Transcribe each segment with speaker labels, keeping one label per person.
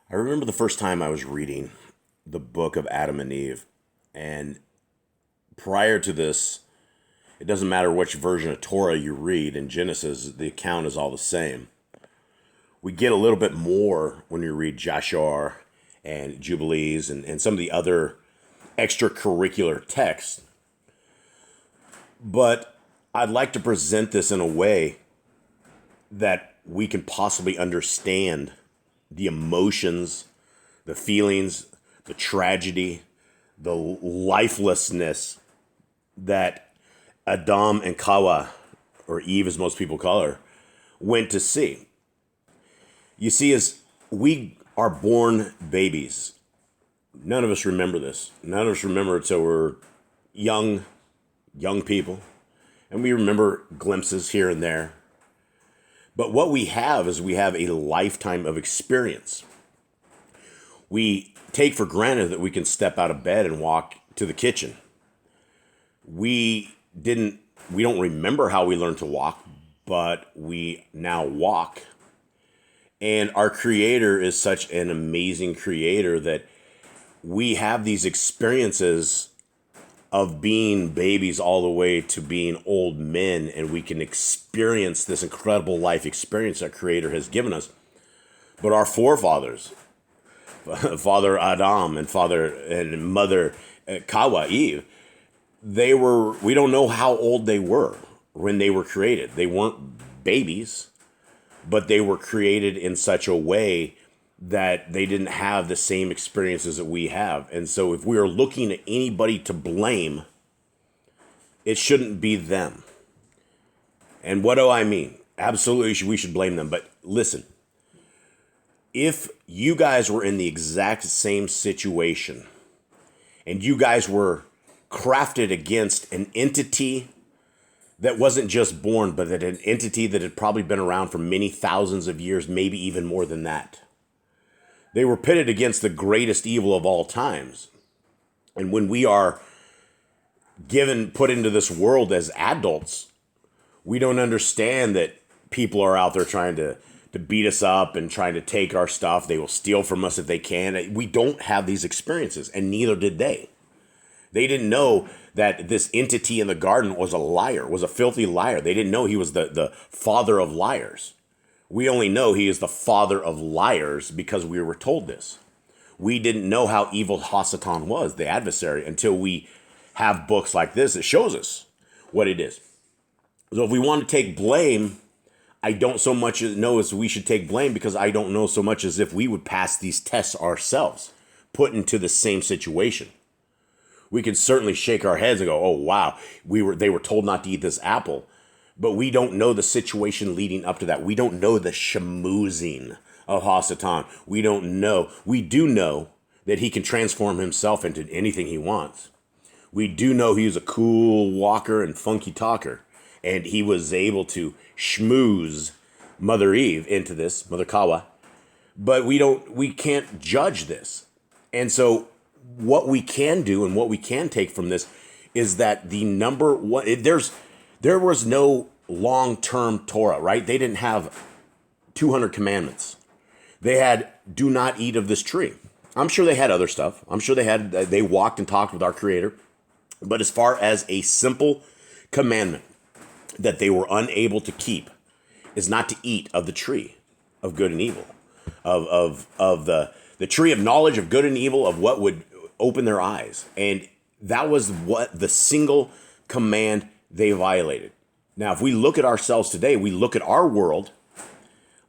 Speaker 1: I remember the first time I was reading the book of Adam and Eve. And prior to this, it doesn't matter which version of Torah you read. In Genesis, the account is all the same. We get a little bit more when you read Joshua and Jubilees and some of the other extracurricular texts. But I'd like to present this in a way that we can possibly understand the emotions, the feelings, the tragedy, the lifelessness that Adam and Kawa, or Eve as most people call her, went to see. You see, as we are born babies, none of us remember this. None of us remember it till we're young people. And we remember glimpses here and there. But what we have is we have a lifetime of experience. We take for granted that we can step out of bed and walk to the kitchen. We don't remember how we learned to walk, but we now walk. And our Creator is such an amazing Creator that we have these experiences of being babies all the way to being old men, and we can experience this incredible life experience that Creator has given us. But our forefathers, Father Adam and Father and Mother Kawa, Eve, we don't know how old they were when they were created. They weren't babies, but they were created in such a way that they didn't have the same experiences that we have. And so if we are looking at anybody to blame, it shouldn't be them. And what do I mean? Absolutely, we should blame them. But listen, if you guys were in the exact same situation and you guys were crafted against an entity that wasn't just born, but that an entity that had probably been around for many thousands of years, maybe even more than that. They were pitted against the greatest evil of all times. And when we are put into this world as adults, we don't understand that people are out there trying to beat us up and trying to take our stuff. They will steal from us if they can. We don't have these experiences, and neither did they. They didn't know that this entity in the garden was a liar, was a filthy liar. They didn't know he was the father of liars. We only know he is the father of liars because we were told this. We didn't know how evil Hasatan was, the adversary, until we have books like this that shows us what it is. So if we want to take blame, I don't so much know as we should take blame, because I don't know so much as if we would pass these tests ourselves, put into the same situation. We can certainly shake our heads and go, oh, wow, they were told not to eat this apple. But we don't know the situation leading up to that. We don't know the schmoozing of Hasatan. We don't know. We do know that he can transform himself into anything he wants. We do know he was a cool walker and funky talker. And he was able to schmooze Mother Eve into this, Mother Kawa. But we can't judge this. And so what we can do and what we can take from this is that the number one, there was no long-term Torah, right? They didn't have 200 commandments. They had, do not eat of this tree. I'm sure they had other stuff. I'm sure they walked and talked with our Creator. But as far as a simple commandment that they were unable to keep is not to eat of the tree of good and evil, of the tree of knowledge of good and evil, of what would open their eyes. And that was what the single command they violated. Now, if we look at ourselves today, we look at our world.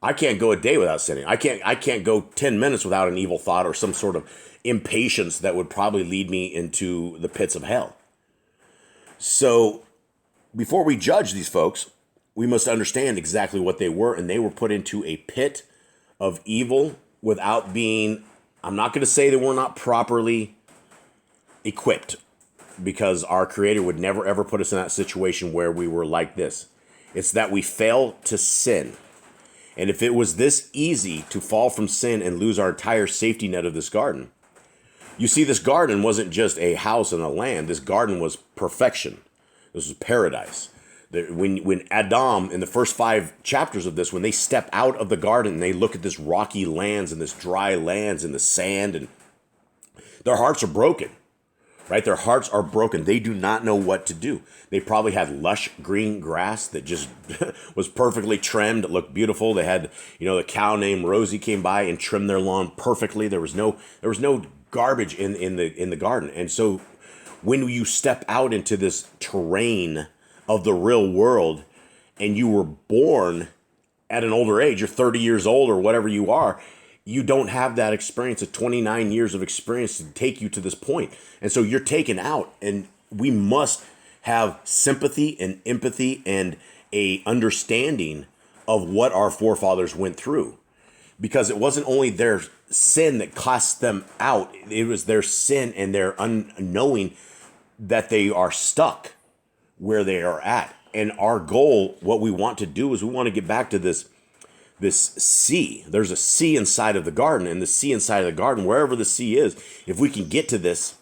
Speaker 1: I can't go a day without sinning. I can't go 10 minutes without an evil thought or some sort of impatience that would probably lead me into the pits of hell. So before we judge these folks, we must understand exactly what they were. And they were put into a pit of evil without being, I'm not going to say they were not properly equipped, because our Creator would never, ever put us in that situation where we were like this. It's that we fail to sin. And if it was this easy to fall from sin and lose our entire safety net of this garden, you see, this garden wasn't just a house and a land. This garden was perfection. This was paradise. When Adam, in the first 5 chapters of this, when they step out of the garden and they look at this rocky lands and this dry lands and the sand, and their hearts are broken, right? Their hearts are broken. They do not know what to do. They probably had lush green grass that just was perfectly trimmed. It looked beautiful. They had, a cow named Rosie came by and trimmed their lawn perfectly. There was no garbage in the garden. And so when you step out into this terrain of the real world, and you were born at an older age, you're 30 years old or whatever you are, you don't have that experience of 29 years of experience to take you to this point. And so you're taken out, and we must have sympathy and empathy and a understanding of what our forefathers went through, because it wasn't only their sin that cost them out. It was their sin and their unknowing that they are stuck where they are at. And our goal, what we want to do, is we want to get back to this sea. There's a sea inside of the garden, and the sea inside of the garden, wherever the sea is, if we can get to this,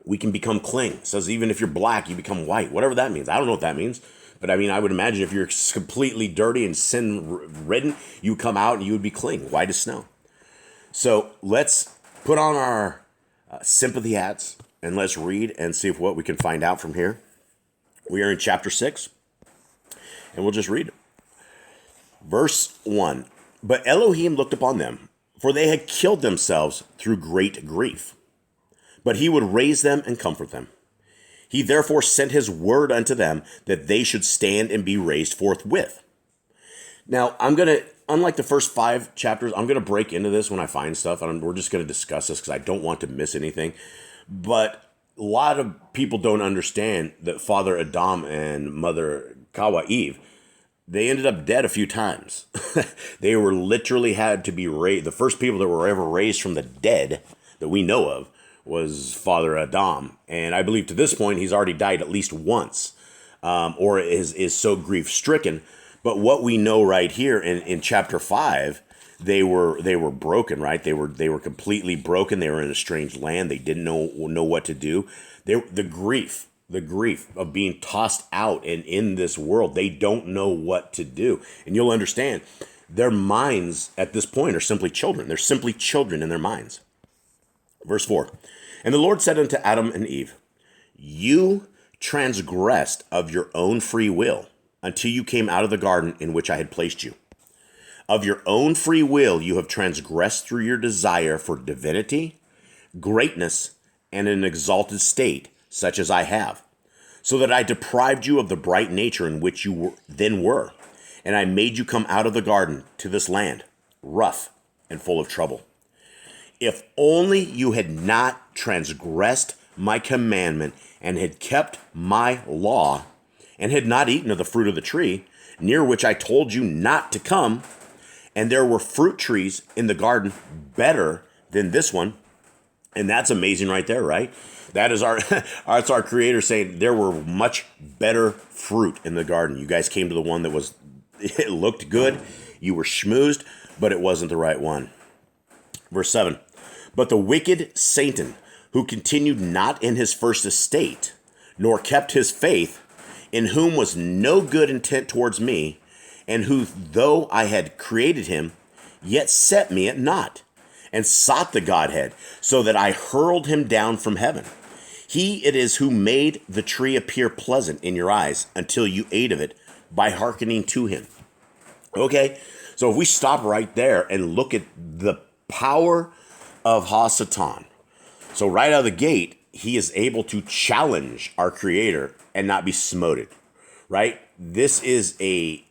Speaker 1: we can become clean. It says even if you're black, you become white, whatever that means. I don't know what that means, but I would imagine if you're completely dirty and sin-ridden, you come out and you would be clean, white as snow. So let's put on our sympathy hats and let's read and see what we can find out from here. We are in chapter 6, and we'll just read it. Verse 1, But Elohim looked upon them, for they had killed themselves through great grief. But he would raise them and comfort them. He therefore sent his word unto them, that they should stand and be raised forthwith. Now, unlike the first 5 chapters, I'm going to break into this when I find stuff, and we're just going to discuss this because I don't want to miss anything. But a lot of people don't understand that Father Adam and Mother Kawa Eve, they ended up dead a few times. They were literally had to be raised. The first people that were ever raised from the dead that we know of was Father Adam. And I believe to this point, he's already died at least once, or is so grief-stricken. But what we know right here in chapter 5, they were broken, right? They were completely broken. They were in a strange land. They didn't know what to do. The grief of being tossed out and in this world, they don't know what to do. And you'll understand, their minds at this point are simply children. They're simply children in their minds. Verse 4, And the Lord said unto Adam and Eve, You transgressed of your own free will until you came out of the garden in which I had placed you. Of your own free will you have transgressed through your desire for divinity, greatness, and an exalted state, such as I have, so that I deprived you of the bright nature in which you then were, and I made you come out of the garden to this land, rough and full of trouble. If only you had not transgressed my commandment and had kept my law, and had not eaten of the fruit of the tree, near which I told you not to come, and there were fruit trees in the garden better than this one. And that's amazing right there, right? That is that's our Creator saying there were much better fruit in the garden. You guys came to the one that it looked good. You were schmoozed, but it wasn't the right one. Verse 7, But the wicked Satan, who continued not in his first estate, nor kept his faith, in whom was no good intent towards me, and who, though I had created him, yet set me at naught, and sought the Godhead, so that I hurled him down from heaven. He it is who made the tree appear pleasant in your eyes until you ate of it by hearkening to him. Okay, so if we stop right there and look at the power of Hasatan. So right out of the gate, he is able to challenge our Creator and not be smoted, right? This is a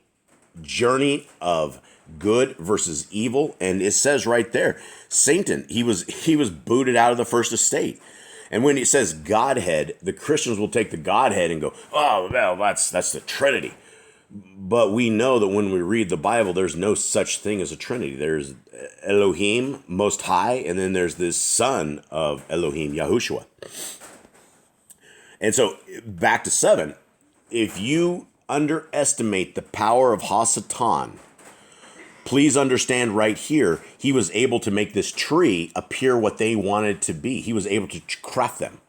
Speaker 1: journey of good versus evil, and it says right there, Satan, he was booted out of the first estate. And when it says Godhead, the Christians will take the Godhead and go, oh, well, that's the Trinity. But we know that when we read the Bible, there's no such thing as a Trinity. There's Elohim, Most High, and then there's this son of Elohim, Yahushua. And so back to 7, if you underestimate the power of Hasatan, please understand right here, he was able to make this tree appear what they wanted to be. He was able to craft them.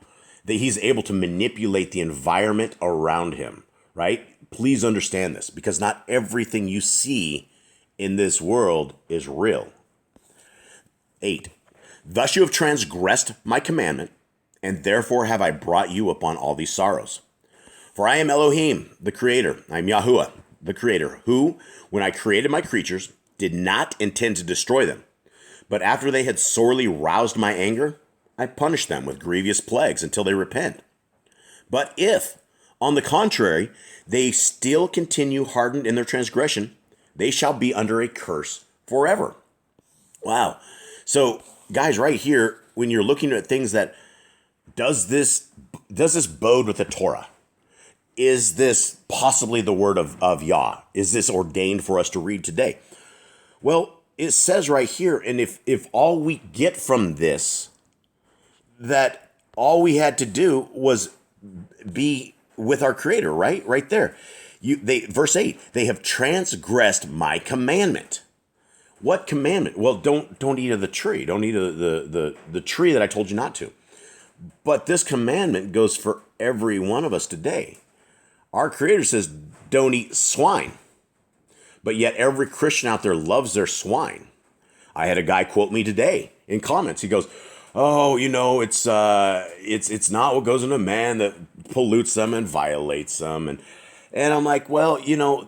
Speaker 1: That he's able to manipulate the environment around him, right? Please understand this, because not everything you see in this world is real. 8. Thus you have transgressed my commandment, and therefore have I brought you upon all these sorrows. For I am Elohim, the creator. I am Yahuwah, the creator, who, when I created my creatures, did not intend to destroy them. But after they had sorely roused my anger, I punished them with grievous plagues until they repent. But if, on the contrary, they still continue hardened in their transgression, they shall be under a curse forever. Wow. So, guys, right here, when you're looking at things that, does this bode with the Torah? Is this possibly the word of Yah? Is this ordained for us to read today? Well, it says right here, and if all we get from this, that all we had to do was be with our Creator, right? Right there. Verse 8, they have transgressed my commandment. What commandment? Well, don't eat of the tree. Don't eat of the tree that I told you not to. But this commandment goes for every one of us today. Our Creator says, don't eat swine. But yet every Christian out there loves their swine. I had a guy quote me today in comments. He goes, oh, it's not what goes into man that pollutes them and violates them. And I'm like, well,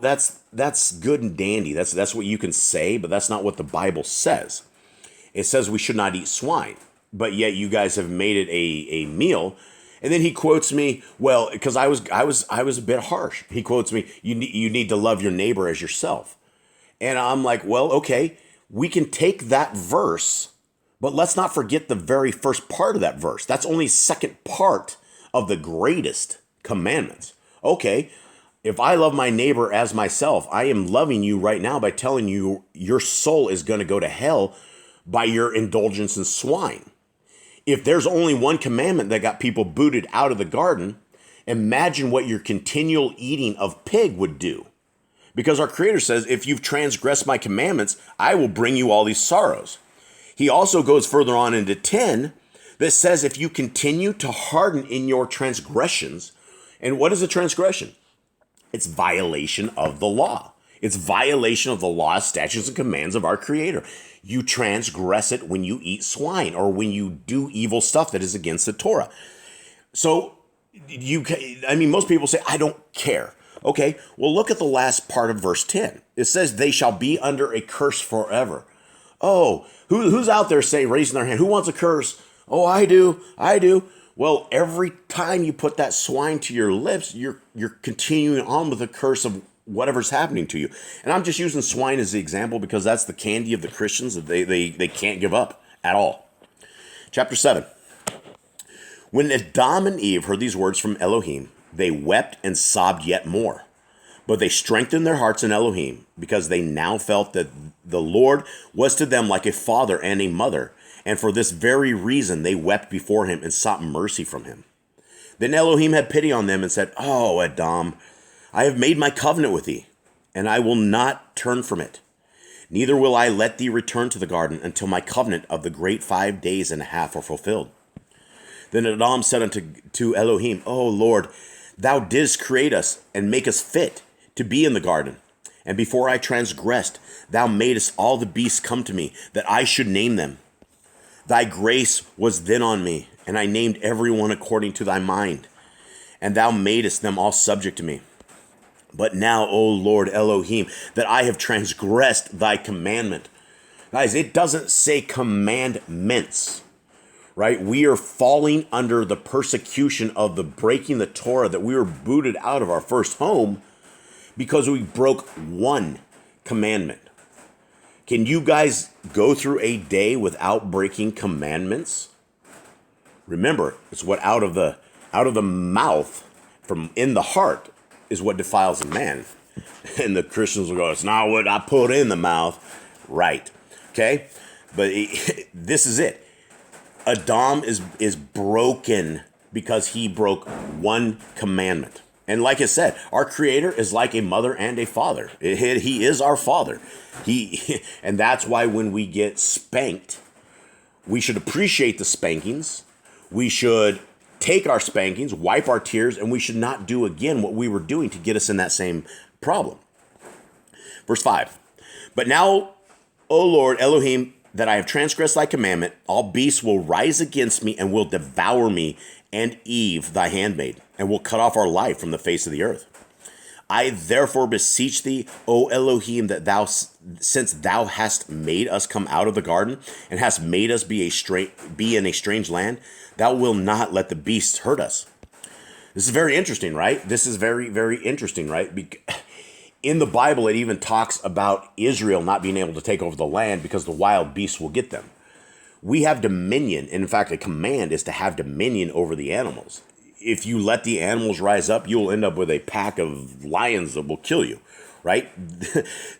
Speaker 1: that's good and dandy. That's what you can say, but that's not what the Bible says. It says we should not eat swine, but yet you guys have made it a meal. And then he quotes me, well, because I was a bit harsh. He quotes me, you need to love your neighbor as yourself. And I'm like, well, okay, we can take that verse, but let's not forget the very first part of that verse. That's only second part of the greatest commandments. Okay, if I love my neighbor as myself, I am loving you right now by telling you your soul is going to go to hell by your indulgence in swine. If there's only one commandment that got people booted out of the garden, imagine what your continual eating of pig would do. Because our Creator says, if you've transgressed my commandments, I will bring you all these sorrows. He also goes further on into 10 that says, if you continue to harden in your transgressions, and what is a transgression? It's violation of the law. It's violation of the law, statutes, and commands of our Creator. You transgress it when you eat swine or when you do evil stuff that is against the Torah. So, most people say, I don't care. Okay, well, look at the last part of verse 10. It says, they shall be under a curse forever. Oh, who's out there saying, raising their hand, who wants a curse? Oh, I do. Well, every time you put that swine to your lips, you're continuing on with the curse of whatever's happening to you. And I'm just using swine as the example because that's the candy of the Christians that they can't give up at all. Chapter 7. When Adam and Eve heard these words from Elohim, they wept and sobbed yet more. But they strengthened their hearts in Elohim because they now felt that the Lord was to them like a father and a mother. And for this very reason, they wept before him and sought mercy from him. Then Elohim had pity on them and said, oh, Adam, I have made my covenant with thee, and I will not turn from it. Neither will I let thee return to the garden until my covenant of the great 5 days and a half are fulfilled. Then Adam said unto Elohim, O Lord, thou didst create us and make us fit to be in the garden. And before I transgressed, thou madest all the beasts come to me, that I should name them. Thy grace was then on me, and I named every one according to thy mind. And thou madest them all subject to me. But now, O Lord Elohim, that I have transgressed thy commandment. Guys, it doesn't say commandments, right? We are falling under the persecution of the breaking the Torah, that we were booted out of our first home because we broke one commandment. Can you guys go through a day without breaking commandments? Remember, it's what out of the mouth, from in the heart, is what defiles a man. And the Christians will go, it's not what I put in the mouth. Right. Okay? But this is it. Adam is broken because he broke one commandment. And like I said, our Creator is like a mother and a father. He is our father. And that's why when we get spanked, we should appreciate the spankings. We should take our spankings, wipe our tears, and we should not do again what we were doing to get us in that same problem. Verse 5. But now, O Lord Elohim, that I have transgressed thy commandment, all beasts will rise against me and will devour me and Eve, thy handmaid, and will cut off our life from the face of the earth. I therefore beseech thee, O Elohim, that thou, since thou hast made us come out of the garden and hast made us be in a strange land, thou wilt not let the beasts hurt us. This is very interesting, right? This is very, very interesting, right? In the Bible, it even talks about Israel not being able to take over the land because the wild beasts will get them. We have dominion. And in fact, a command is to have dominion over the animals. If you let the animals rise up, you'll end up with a pack of lions that will kill you, right?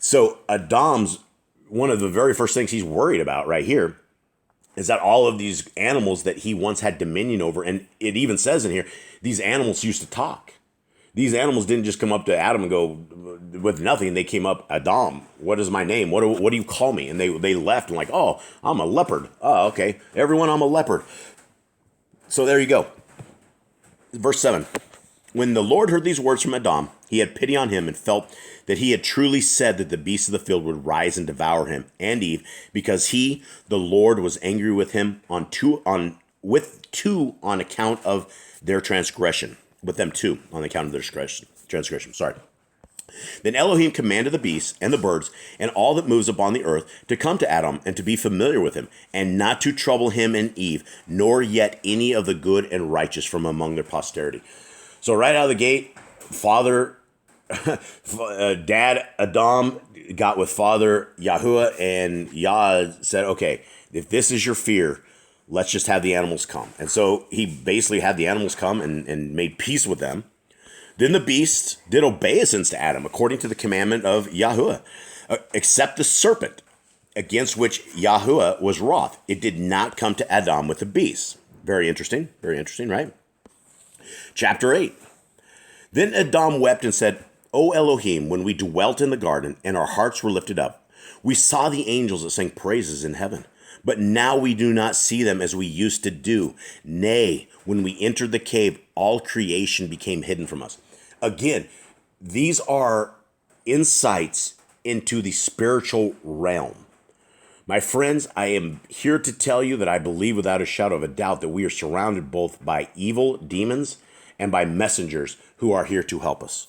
Speaker 1: So Adam's, one of the very first things he's worried about right here is that all of these animals that he once had dominion over, and it even says in here, these animals used to talk. These animals didn't just come up to Adam and go with nothing. They came up, Adam, what is my name? What do you call me? And they left and like, oh, I'm a leopard. Oh, okay. Everyone, I'm a leopard. So there you go. Verse 7. When the Lord heard these words from Adam, he had pity on him and felt that he had truly said that the beasts of the field would rise and devour him and Eve, because he, the Lord, was angry with him on account of their transgression. With them too, on account of their transgression. Sorry. Then Elohim commanded the beasts and the birds and all that moves upon the earth to come to Adam and to be familiar with him, and not to trouble him and Eve, nor yet any of the good and righteous from among their posterity. So right out of the gate, Dad Adam got with Father Yahuwah, and Yah said, okay, if this is your fear, let's just have the animals come. And so he basically had the animals come and made peace with them. Then the beasts did obeisance to Adam, according to the commandment of Yahuwah, except the serpent, against which Yahuwah was wroth. It did not come to Adam with the beasts. Very interesting, right? Chapter 8. Then Adam wept and said, O Elohim, when we dwelt in the garden and our hearts were lifted up, we saw the angels that sang praises in heaven. But now we do not see them as we used to do. Nay, when we entered the cave, all creation became hidden from us. Again, these are insights into the spiritual realm. My friends, I am here to tell you that I believe without a shadow of a doubt that we are surrounded both by evil demons and by messengers who are here to help us.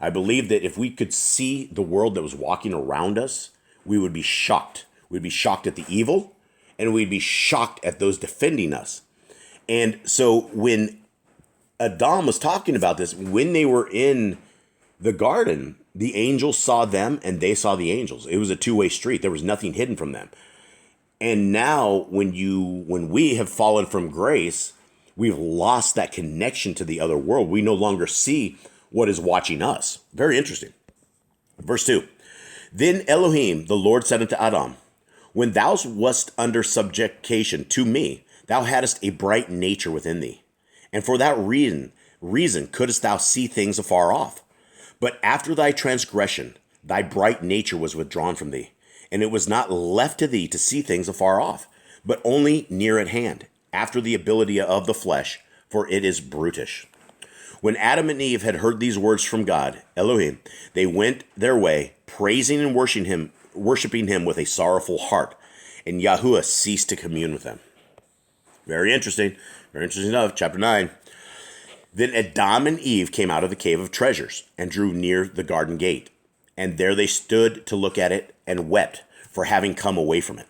Speaker 1: I believe that if we could see the world that was walking around us, we would be shocked. We'd be shocked at the evil, and we'd be shocked at those defending us. And so when Adam was talking about this, when they were in the garden, the angels saw them and they saw the angels. It was a two-way street. There was nothing hidden from them. And now when we have fallen from grace, we've lost that connection to the other world. We no longer see what is watching us. Very interesting. Verse 2. Then Elohim, the Lord, said unto Adam, when thou wast under subjection to me, thou hadst a bright nature within thee. And for that reason couldst thou see things afar off. But after thy transgression, thy bright nature was withdrawn from thee. And it was not left to thee to see things afar off, but only near at hand, after the ability of the flesh, for it is brutish. When Adam and Eve had heard these words from God, Elohim, they went their way, praising and worshiping him with a sorrowful heart, and Yahuwah ceased to commune with them. Very interesting enough. Chapter 9. Then Adam and Eve came out of the cave of treasures and drew near the garden gate. And there they stood to look at it and wept for having come away from it.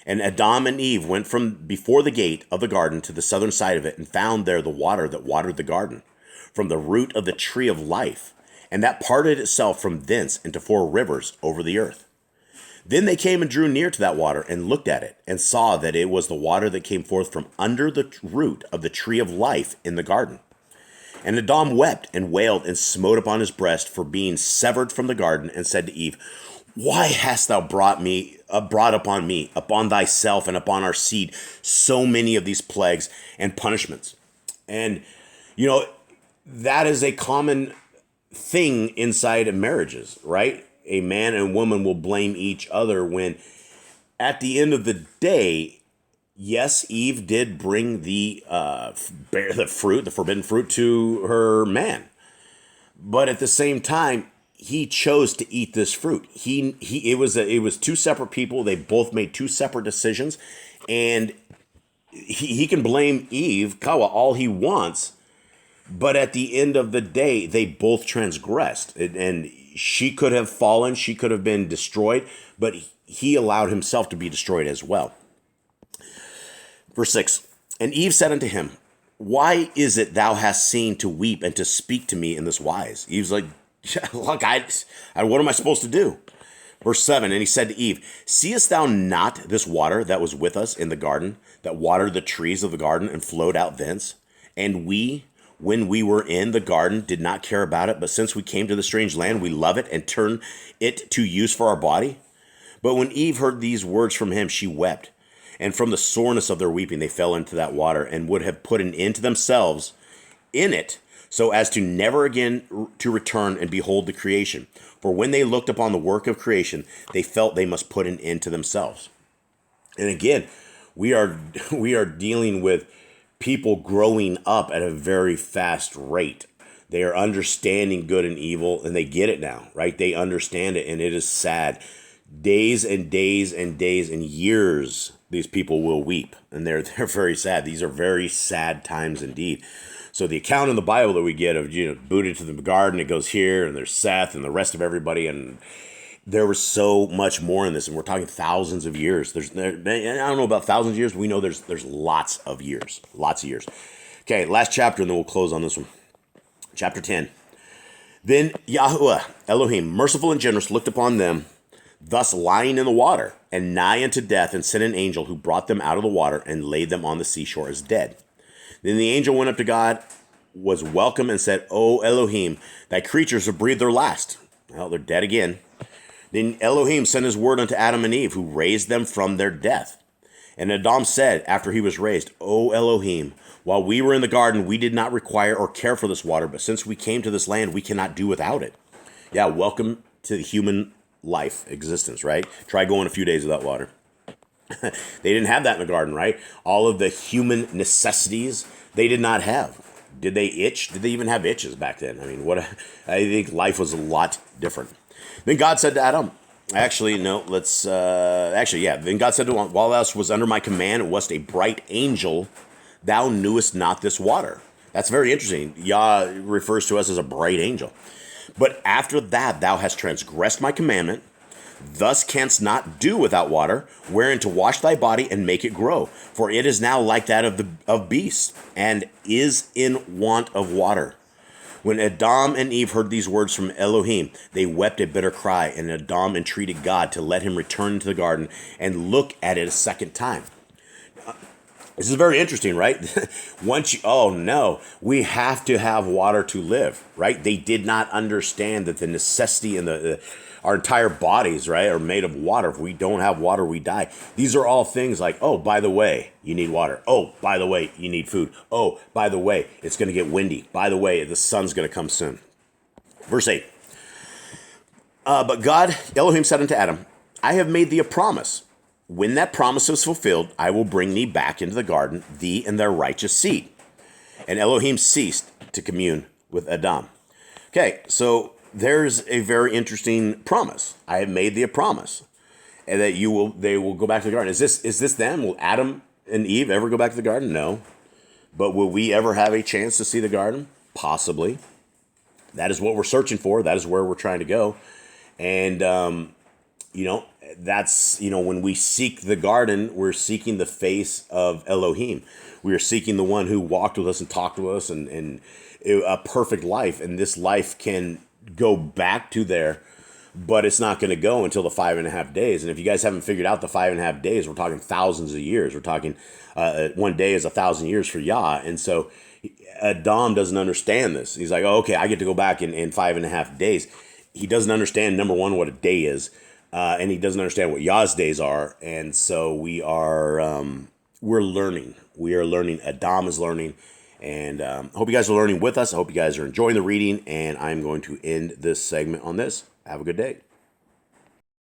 Speaker 1: And Adam and Eve went from before the gate of the garden to the southern side of it and found there the water that watered the garden, from the root of the tree of life, and that parted itself from thence into 4 rivers over the earth. Then they came and drew near to that water and looked at it and saw that it was the water that came forth from under the root of the tree of life in the garden. And Adam wept and wailed and smote upon his breast for being severed from the garden, and said to Eve, why hast thou brought upon me, upon thyself and upon our seed, so many of these plagues and punishments? And, that is a common thing inside of marriages, right? A man and woman will blame each other when at the end of the day, Yes, Eve did bring the fruit, the forbidden fruit, to her man, but at the same time, he chose to eat this fruit. It was two separate people. They both made two separate decisions, and he can blame Eve, Kawa, all he wants. But at the end of the day, they both transgressed, and she could have fallen. She could have been destroyed, but he allowed himself to be destroyed as well. Verse 6, and Eve said unto him, why is it thou hast seen to weep and to speak to me in this wise? Eve's like, look, what am I supposed to do? Verse 7, and he said to Eve, seest thou not this water that was with us in the garden, that watered the trees of the garden and flowed out thence? And we, when we were in the garden, did not care about it, but since we came to the strange land, we love it and turn it to use for our body. But when Eve heard these words from him, she wept. And from the soreness of their weeping, they fell into that water and would have put an end to themselves in it, so as to never again to return and behold the creation. For when they looked upon the work of creation, they felt they must put an end to themselves. And again, we are dealing with people growing up at a very fast rate. They are understanding good and evil, and they get it now, right? They understand it, and it is sad. Days and days and days and years, these people will weep, and they're very sad. These are very sad times indeed. So the account in the Bible that we get of, booted to the garden, it goes here, and there's Seth and the rest of everybody, and there was so much more in this, and we're talking thousands of years. I don't know about thousands of years, but we know there's lots of years. Okay, last chapter, and then we'll close on this one. Chapter 10. Then Yahuwah, Elohim, merciful and generous, looked upon them, thus lying in the water, and nigh unto death, and sent an angel who brought them out of the water and laid them on the seashore as dead. Then the angel went up to God, was welcome, and said, O Elohim, thy creatures have breathed their last. Well, they're dead again. Then Elohim sent his word unto Adam and Eve, who raised them from their death. And Adam said, after he was raised, O Elohim, while we were in the garden, we did not require or care for this water, but since we came to this land, we cannot do without it. Yeah, welcome to the human life existence, right? Try going a few days without water. They didn't have that in the garden, right? All of the human necessities they did not have. Did they itch? Did they even have itches back then? I mean, I think life was a lot different. Then God said to Adam, Then God said to him, while thou was under my command and wast a bright angel, thou knewest not this water. That's very interesting. Yah refers to us as a bright angel. But after that, thou hast transgressed my commandment, thus canst not do without water, wherein to wash thy body and make it grow. For it is now like that of beasts, and is in want of water. When Adam and Eve heard these words from Elohim, they wept a bitter cry, and Adam entreated God to let him return to the garden and look at it a second time. This is very interesting, right? We have to have water to live, right? They did not understand that the necessity and our entire bodies, right, are made of water. If we don't have water, we die. These are all things like, oh, by the way, you need water. Oh, by the way, you need food. Oh, by the way, it's going to get windy. By the way, the sun's going to come soon. Verse 8. But God, Elohim said unto Adam, I have made thee a promise. When that promise is fulfilled, I will bring thee back into the garden, thee and their righteous seed. And Elohim ceased to commune with Adam. Okay, so there's a very interesting promise. I have made thee a promise, and that they will go back to the garden. Is this them? Will Adam and Eve ever go back to the garden? No. But will we ever have a chance to see the garden? Possibly. That is what we're searching for. That is where we're trying to go. And, that's, when we seek the garden, we're seeking the face of Elohim. We are seeking the one who walked with us and talked with us and a perfect life. And this life can go back to there, but it's not going to go until the 5.5 days. And if you guys haven't figured out the 5.5 days, we're talking thousands of years. We're talking 1 day is 1,000 years for Yah. And so Adam doesn't understand this. He's like, oh, okay, I get to go back in 5.5 days. He doesn't understand, number one, what a day is. And he doesn't understand what Yah's days are. And so we're learning. We are learning. Adam is learning. And I hope you guys are learning with us. I hope you guys are enjoying the reading. And I'm going to end this segment on this. Have a good day.